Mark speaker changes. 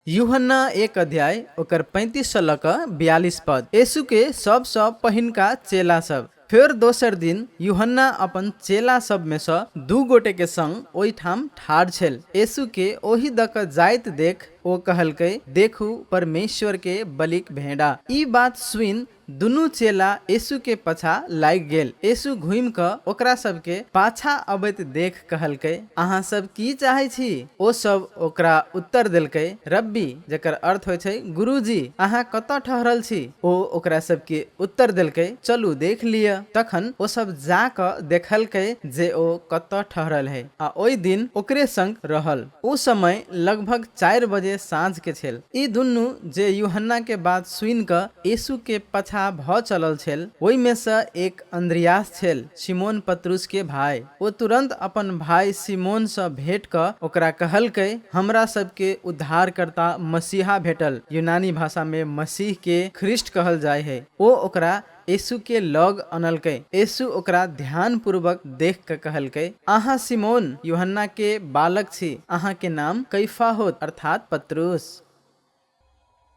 Speaker 1: यूहन्ना 1 अध्याय ओकर 35 से लक 42 पद। यीशु के सब पहिनका चेला सब। फिर दोसर दिन यूहन्ना अपन चेला सब में से 2 गोटे के संग ओहि ठाम ठाढ़ छल। यीशु के ओहि दक जाइत देख ओ कहलकै, देखू परमेश्वर के बलिक भेड़ा। ई बात सुन दुनू चेला यीशु के पछा लाग गेल। यीशु घुम क ओकरा सब के पाछा अबैत देख कहलकै, अहाँ सब की चाहे छी? ओ सब ओकरा उत्तर देलकै, रब्बी, जेकर अर्थ होय छै गुरुजी, अहाँ कत ठहरल छी? ओ ओकरा सब के उत्तर देलकै, चलू देख लिय। तखन ओ सब जा क देखलकै जे ओ कत ठहरल है, आ ओहि दिन ओकरे संग रहल। ओ समय लगभग 4 बजे साँझ के छेल। ई दुनू जे यूहन्ना के बात सुन क यीशु के पछा भ चलल छेल, ओहि में से एक अंद्रियास छेल, सिमोन पतरुस के भाई। ओ तुरंत अपन भाई सिमोन से भेंट क ओकरा कहलकै, हमरा सब के उद्धारकर्ता मसीहा भेटल। यूनानी भाषा में मसीह के ख्रिस्ट कहल जाय है। ओ ओकरा यीशु के लग अनलकै। यीशु ओकरा ध्यान पूर्वक देख के कहलकै, अहाँ सिमोन यूहन्ना के बालक छी। अहाँ के नाम कैफा होत, अर्थात पतरुस।